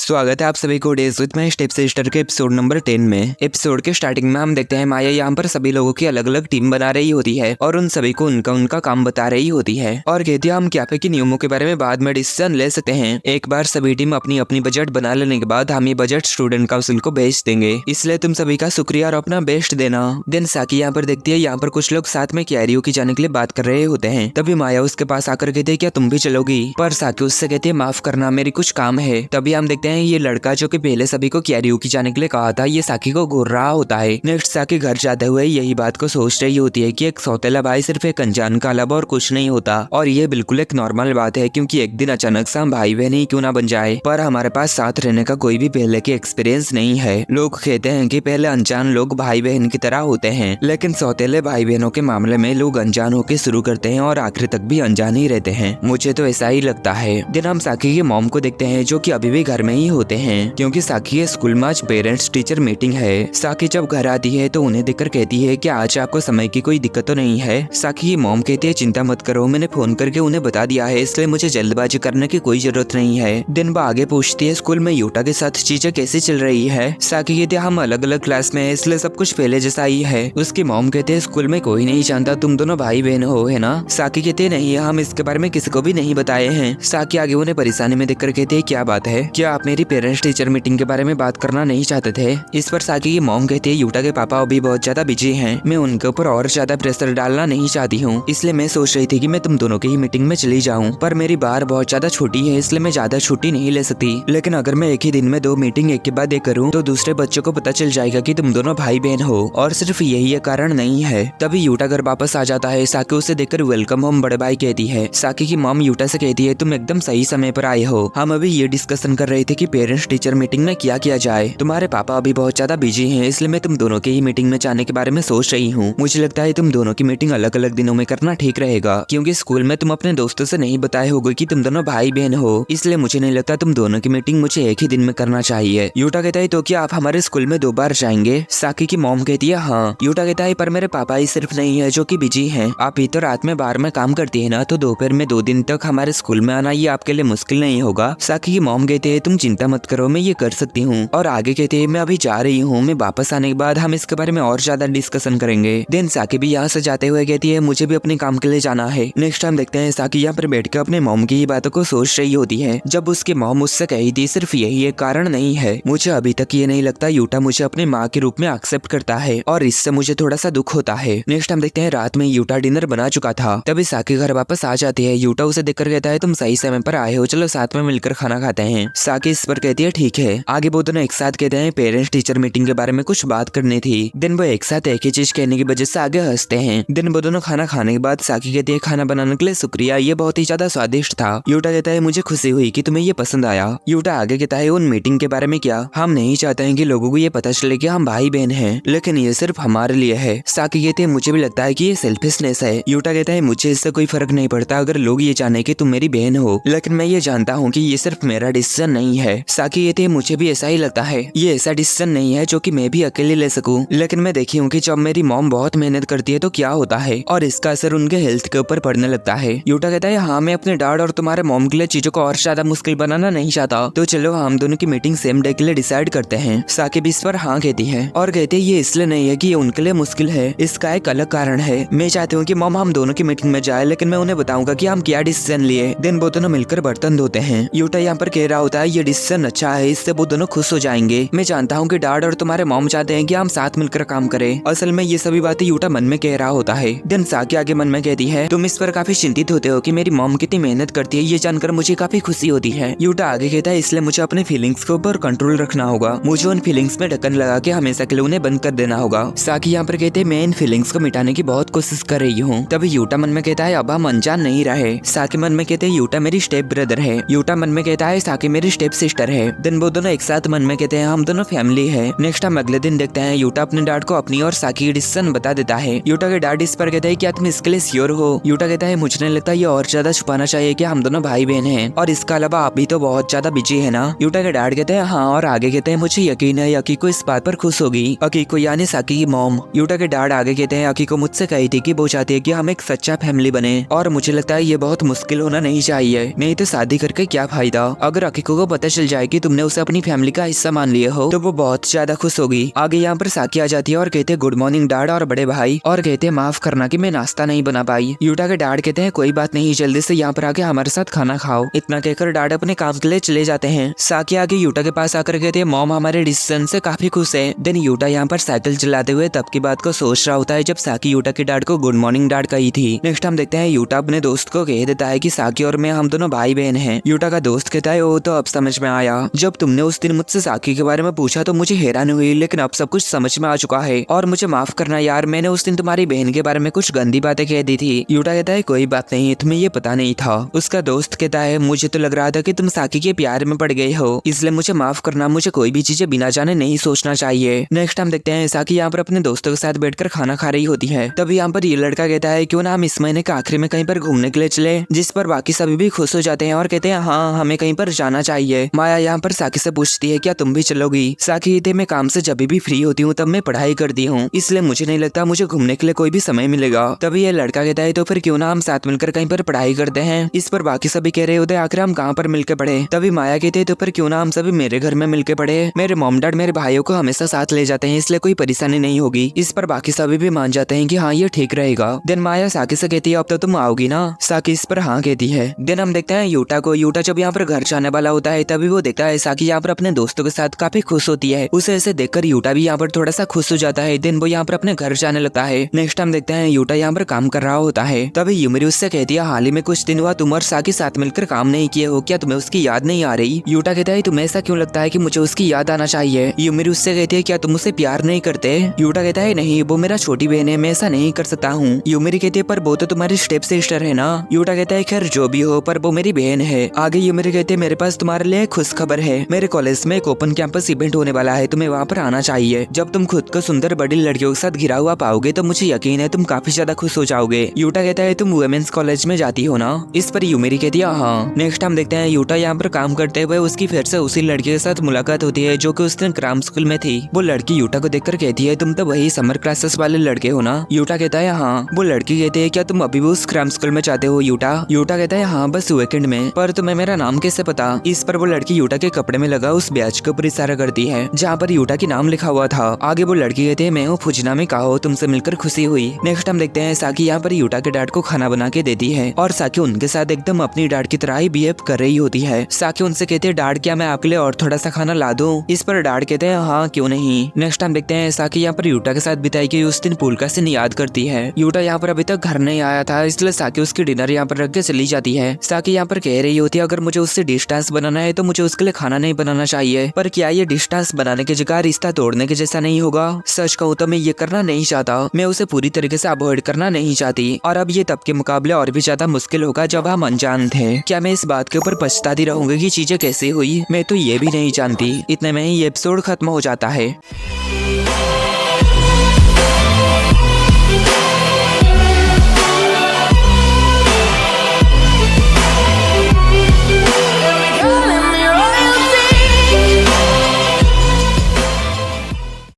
स्वागत है आप सभी को days with my step sister के एपिसोड नंबर 10 में। एपिसोड के स्टार्टिंग में हम देखते हैं माया यहाँ पर सभी लोगों की अलग अलग टीम बना रही होती है और उन सभी को उनका काम बता रही होती है और कहती है हम कैफे के नियमों के बारे में बाद में डिसीजन ले सकते हैं। एक बार सभी टीम अपनी अपनी बजट बना लेने के बाद हम ये बजट स्टूडेंट काउंसिल को भेज देंगे, इसलिए तुम सभी का शुक्रिया और अपना बेस्ट देना। देन साकी यहाँ पर देखती है यहाँ पर कुछ लोग साथ में कैरियोकी जाने के लिए बात कर रहे होते हैं। तभी माया उसके पास आकर कहती है क्या तुम भी चलोगी, पर साकी उससे कहती है माफ करना मेरी कुछ काम है। तभी हम देखते हैं ये लड़का जो कि पहले सभी को कैरियोकी जाने के लिए कहा था ये साकी को घूर रहा होता है। नेक्स्ट साकी घर जाते हुए यही बात को सोच रही होती है कि एक सौतेला भाई सिर्फ एक अनजान का अलावा और कुछ नहीं होता और ये बिल्कुल एक नॉर्मल बात है क्योंकि एक दिन अचानक से हम भाई बहन ही क्यों ना बन जाए, पर हमारे पास साथ रहने का कोई भी पहले की एक्सपीरियंस नहीं है। लोग कहते हैं कि पहले अनजान लोग भाई बहन की तरह होते हैं, लेकिन सौतेले भाई बहनों के मामले में लोग अनजान होकर शुरू करते हैं और आखिर तक भी अनजान ही रहते हैं। मुझे तो ऐसा ही लगता है। दिन हम साकी के मॉम को देखते हैं जो कि अभी भी घर में ही होते हैं क्योंकि साकी के स्कूल में आज पेरेंट्स टीचर मीटिंग है। साकी जब घर आती है तो उन्हें देखकर कहती है कि आज आपको समय की कोई दिक्कत तो नहीं है। साकी की मॉम कहती है चिंता मत करो, मैंने फोन करके उन्हें बता दिया है, इसलिए मुझे जल्दबाजी करने की कोई जरूरत नहीं है। दिन वो आगे पूछती है स्कूल में यूटा के साथ चीजें कैसी चल रही है। साकी कहती है हम अलग अलग क्लास में है इसलिए सब कुछ पहले जैसा ही है। उसकी मॉम कहते हैं स्कूल में कोई नहीं जानता तुम दोनों भाई बहन हो, है ना। साकी कहती है नहीं, हम इसके बारे में किसी को भी नहीं बताए हैं। साकी आगे उन्हें परेशानी में देखकर कहती है क्या बात है, क्या आप मेरी पेरेंट्स टीचर मीटिंग के बारे में बात करना नहीं चाहते थे। इस पर साकी की मॉम कहती है यूटा के पापा अभी बहुत ज्यादा बिजी हैं, मैं उनके ऊपर और ज्यादा प्रेशर डालना नहीं चाहती हूँ, इसलिए मैं सोच रही थी कि मैं तुम दोनों की ही मीटिंग में चली जाऊँ, पर मेरी बार बहुत ज्यादा छोटी है इसलिए मैं ज्यादा छुट्टी नहीं ले सकती। लेकिन अगर मैं एक ही दिन में 2 मीटिंग एक के बाद एक करूँ तो दूसरे बच्चों को पता चल जाएगा कि तुम दोनों भाई बहन हो और सिर्फ यही कारण नहीं है। तभी यूटा घर वापस आ जाता है। साकी उसे देखकर वेलकम होम बड़े भाई कहती है। साकी की मॉम यूटा से कहती है तुम एकदम सही समय पर आए हो, हम अभी ये डिस्कशन कर रहे थे कि पेरेंट्स टीचर मीटिंग में क्या किया जाए। तुम्हारे पापा अभी बहुत ज्यादा बिजी हैं इसलिए मैं तुम दोनों के ही मीटिंग में जाने के बारे में सोच रही हूँ। मुझे लगता है तुम दोनों की मीटिंग अलग अलग दिनों में करना ठीक रहेगा क्योंकि स्कूल में तुम अपने दोस्तों से नहीं बताए होगे कि तुम दोनों भाई बहन हो, इसलिए मुझे नहीं लगता तुम दोनों की मीटिंग मुझे एक ही दिन में करना चाहिए। यूटा कहता है तो क्या आप हमारे स्कूल में 2 बार जाएंगे। साकी की मॉम कहती है हाँ। यूटा कहता है पर मेरे पापा ही सिर्फ नहीं है जो कि बिजी हैं, आप ही तो रात में बार में काम करती है ना, तो दोपहर में 2 दिन तक हमारे स्कूल में आना ये आपके लिए मुश्किल नहीं होगा। साकी की मॉम कहते हैं तुम चिंता मत करो, मैं ये कर सकती हूँ। और आगे कहते हैं मैं अभी जा रही हूँ, मैं वापस आने के बाद हम इसके बारे में और ज्यादा डिस्कशन करेंगे। देन साकी भी यहाँ से जाते हुए कहती है मुझे भी अपने काम के लिए जाना है। नेक्स्ट टाइम देखते हैं साकी यहाँ पर बैठ कर अपने मॉम की बातों को सोच रही होती है। जब उसकी मॉम उससे कही थी सिर्फ यही एक कारण नहीं है, मुझे अभी तक ये नहीं लगता यूटा मुझे अपने माँ के रूप में एक्सेप्ट करता है और इससे मुझे थोड़ा सा दुख होता है। नेक्स्ट टाइम देखते हैं रात में यूटा डिनर बना चुका था। तभी साकी घर वापस आ जाती है। यूटा उसे देखकर कहता है तुम सही समय पर आए हो, चलो साथ में मिलकर खाना खाते हैं। साकी इस पर कहती है ठीक है। आगे वो दोनों एक साथ कहते हैं पेरेंट्स टीचर मीटिंग के बारे में कुछ बात करनी थी। दिन वो एक साथ एक ही चीज कहने की वजह से आगे हंसते हैं। दिन वो दोनों खाना खाने के बाद साकी कहती है खाना बनाने के लिए शुक्रिया, ये बहुत ही ज्यादा स्वादिष्ट था। यूटा कहता है मुझे खुशी हुई कि तुम्हें ये पसंद आया। यूटा आगे कहता है उन मीटिंग के बारे में क्या, हम नहीं चाहते हैं कि लोगों को ये पता चले कि हम भाई बहन हैं, लेकिन ये सिर्फ हमारे लिए है। साकी कहती है मुझे भी लगता है कि ये सेल्फिशनेस है। यूटा कहता है मुझे इससे कोई फर्क नहीं पड़ता अगर लोग ये जाने कि तुम मेरी बहन हो, लेकिन मैं ये जानता हूँ कि ये सिर्फ मेरा डिसीजन नहीं है। साकी कहती है मुझे भी ऐसा ही लगता है, ये ऐसा डिसीजन नहीं है जो कि मैं भी अकेले ले सकूं, लेकिन मैं देखी हूँ कि जब मेरी मॉम बहुत मेहनत करती है तो क्या होता है और इसका असर उनके हेल्थ के ऊपर पड़ने लगता है। यूटा कहता है हाँ मैं अपने डैड और तुम्हारे मॉम के लिए चीजों को और ज्यादा मुश्किल बनाना नहीं चाहता, तो चलो हम दोनों की मीटिंग सेम डे के लिए डिसाइड करते हैं। साकी भी इस पर हाँ कहती है और कहती है ये इसलिए नहीं है कि ये उनके लिए मुश्किल है, इसका एक अलग कारण है। मैं चाहती हूँ कि मॉम हम दोनों की मीटिंग में जाए, लेकिन मैं उन्हें बताऊंगा कि हम क्या डिसीजन लिए। दिन वो दोनों मिलकर बर्तन धोते हैं। यूटा यहाँ पर कह रहा होता है ये डिसीजन अच्छा है, इससे वो दोनों खुश हो जाएंगे। मैं जानता हूँ कि डैड और तुम्हारे मॉम चाहते हैं कि हम साथ मिलकर काम करें। असल में ये सभी बातें यूटा मन में कह रहा होता है। दिन साकी आगे मन में कहती है तुम इस पर काफी चिंतित होते हो कि मेरी मॉम कितनी मेहनत करती है, ये जानकर मुझे काफी खुशी होती है। यूटा आगे कहता है इसलिए मुझे अपने फीलिंग्स के ऊपर कंट्रोल रखना होगा, मुझे उन फीलिंग्स में ढक्कन लगा के हमेशा के लिए उन्हें बंद कर देना होगा। साकी यहाँ पर कहते हैं मैं इन फीलिंग्स को मिटाने की बहुत कोशिश कर रही हूँ। तभी यूटा मन में कहता है अब हम अनजान नहीं रहे। साकी मन में कहते हैं यूटा मेरी स्टेप ब्रदर है। यूटा मन में कहता है साकी मेरी स्टेप सिस्टर है। दिन वो दोनों एक साथ मन में कहते हैं हम दोनों फैमिली है। नेक्स्ट हम अगले दिन देखते हैं यूटा अपने डैड को अपनी और साकी की डिसीजन बता देता है। यूटा के डैड इस पर कहते हैं क्या तुम इसके लिए श्योर हो। यूटा कहता है मुझे नहीं लगता ये और ज्यादा छुपाना चाहिए कि हम दोनों भाई बहन हैं और इसके अलावा आप भी तो बहुत ज्यादा बिजी है ना। यूटा के डैड कहते हैं हाँ, और आगे कहते हैं मुझे यकीन है अकीको इस बात पर खुश होगी। अकीको यानी साकी की मॉम। यूटा के डैड आगे कहते हैं अकीको मुझसे कही थी कि वो चाहती है कि हम एक सच्चा फैमिली बने और मुझे लगता है ये बहुत मुश्किल होना नहीं चाहिए, नहीं तो शादी करके क्या फायदा। अगर अकीको को पता चल जाए कि तुमने उसे अपनी फैमिली का हिस्सा मान लिया हो तो वो बहुत ज्यादा खुश होगी। आगे यहाँ पर साकी आ जाती है और कहते हैं गुड मॉर्निंग डैड और बड़े भाई, और कहते हैं माफ करना कि मैं नाश्ता नहीं बना पाई। यूटा के डैड कहते हैं कोई बात नहीं, जल्दी से यहाँ पर आके हमारे साथ खाना खाओ। इतना कहकर डैड अपने काम के लिए चले जाते हैं। साकी आगे यूटा के पास आकर कहते हैं मॉम हमारे डिसीजन से काफी खुश है। देन यूटा यहाँ पर साइकिल चलाते हुए तब की बात को सोच रहा होता है जब साकी यूटा के डैड को गुड मॉर्निंग डैड कही थी। नेक्स्ट हम देखते हैं यूटा अपने दोस्त को कह देता है कि साकी और मैं हम दोनों भाई बहन हैं। यूटा का दोस्त कहता है वो तो अब समझ में आया, जब तुमने उस दिन मुझसे साकी के बारे में पूछा तो मुझे हैरान हुई, लेकिन अब सब कुछ समझ में आ चुका है और मुझे माफ करना यार, मैंने उस दिन तुम्हारी बहन के बारे में कुछ गंदी बातें कह दी थी। यूटा कहता है कोई बात नहीं, तुम्हें ये पता नहीं था। उसका दोस्त कहता है मुझे तो लग रहा था कि तुम साकी के प्यार में पड़ गए हो, इसलिए मुझे माफ करना, मुझे कोई भी चीजें बिना जाने नहीं सोचना चाहिए। नेक्स्ट हम देखते हैं साकी यहाँ पर अपने दोस्तों के साथ बैठकर खाना खा रही होती है। तभी यहाँ पर ये लड़का कहता है क्यों ना हम इस महीने के आखिरी में कहीं पर घूमने के लिए चले, जिस पर बाकी सभी भी खुश हो जाते हैं और कहते हैं हाँ हमें कहीं पर जाना चाहिए। माया यहाँ पर साकी से पूछती है क्या तुम भी चलोगी। साकी कहते मैं काम से जब भी फ्री होती हूँ तब मैं पढ़ाई करती हूँ, इसलिए मुझे नहीं लगता मुझे घूमने के लिए कोई भी समय मिलेगा। तभी ये लड़का कहता है तो फिर क्यों ना हम साथ मिलकर कहीं पर पढ़ाई करते हैं। इस पर बाकी सभी कह रहे होते आखिर हम कहाँ पर मिलकर पढ़े। तभी माया कहते है तो फिर क्यों ना हम सभी मेरे घर में मिलकर पढ़े, मेरे मॉम डैड मेरे भाइयों को हमेशा साथ ले जाते हैं, इसलिए कोई परेशानी नहीं होगी। इस पर बाकी सभी भी मान जाते हैं कि हाँ ये ठीक रहेगा। देन माया साकी से कहती है अब तो तुम आओगी ना। साकी इस पर हाँ कहती है। देन हम देखते हैं यूटा को। यूटा जब यहाँ पर घर जाने वाला होता है तभी वो देखता है साकी यहाँ पर अपने दोस्तों के साथ काफी खुश होती है। उसे ऐसे देखकर यूटा भी यहाँ पर थोड़ा सा खुश हो जाता है। देन वो यहाँ पर अपने घर जाने लगता है। नेक्स्ट हम देखते हैं यूटा यहाँ पर काम कर रहा होता है। तभी यूमिरी उससे कहती है हाल ही में कुछ दिन हुआ तुम और साकी साथ मिलकर काम नहीं किए हो, क्या तुम्हें उसकी याद नहीं आ रही। यूटा कहता है तुम्हें ऐसा क्यों लगता है कि मुझे उसकी याद आना चाहिए। यूमिरी उससे कहती है क्या तुम उसे प्यार नहीं करते। यूटा कहता है नहीं वो मेरा छोटी बहन है, मैं ऐसा नहीं कर सकता हूँ। यूमिरी कहती है पर वो तो तुम्हारी स्टेप सिस्टर है ना। यूटा कहता है खैर जो भी हो पर वो मेरी बहन है। आगे यूमिरी कहती है मेरे पास तुम्हारे लिए खुश खबर है, मेरे कॉलेज में एक ओपन कैंपस इवेंट होने वाला है, तुम्हें वहाँ पर आना चाहिए। जब तुम खुद को सुंदर बड़ी लड़कियों के साथ घिरा हुआ पाओगे तो मुझे यकीन है तुम काफी ज्यादा खुश हो जाओगे। यूटा कहता है तुम वुमेन्स कॉलेज में जाती हो ना। इस पर यूमिरी कहती है हाँ। नेक्स्ट हम देखते हैं यूटा यहाँ पर काम करते हुए उसकी फिर से उसी लड़की के साथ मुलाकात होती है जो कि उस दिन क्राम स्कूल में थी। वो लड़की यूटा को देखकर कहती है तुम तो वही समर क्लासेस वाले लड़के हो ना। यूटा कहता है हाँ। वो लड़की कहती है क्या तुम अभी भी उस क्राम स्कूल में जाते हो यूटा। यूटा कहता है हाँ बस वीकेंड में, पर तुम्हें मेरा नाम कैसे पता। इस पर वो लड़की यूटा के कपड़े में लगा उस बैच के ऊपर इशारा करती है जहाँ पर यूटा की नाम लिखा हुआ था। आगे वो लड़की कहती है मैं हूँ फुजना में कहो, तुमसे मिलकर खुशी हुई। नेक्स्ट हम देखते हैं साकी यहाँ पर यूटा के डैड को खाना बना के देती है और साकी उनके साथ एकदम अपनी डैड की तरह ही बिहेव कर रही होती है। साकी उनसे कहती है डैड क्या मैं आपके लिए और थोड़ा सा खाना ला दूं। इस पर डैड कहते हैं हाँ क्यों नहीं। नेक्स्ट हम देखते हैं साकी यहाँ पर यूटा के साथ बिताई गई उस दिन पूल का सीन याद करती है। यूटा यहाँ पर अभी तक घर नहीं आया था, इसलिए साकी उसकी डिनर यहाँ पर रख के चली जाती है। साकी यहाँ पर कह रही होती है अगर मुझे उससे डिस्टेंस बनाना है तो मुझे उसके लिए खाना नहीं बनाना चाहिए, पर क्या ये डिस्टेंस बनाने की जगह रिश्ता तोड़ने के जैसा नहीं होगा। सच कहूँ तो मैं ये करना नहीं चाहता, मैं उसे पूरी तरीके से अवॉइड करना नहीं चाहती, और अब ये तब के मुकाबले और भी ज्यादा मुश्किल होगा जब हम अनजान थे। क्या मैं इस बात के ऊपर पछताती रहूंगी कि चीजें कैसे हुई, मैं तो ये भी नहीं जानती। इतने में ही ये एपिसोड खत्म हो जाता है।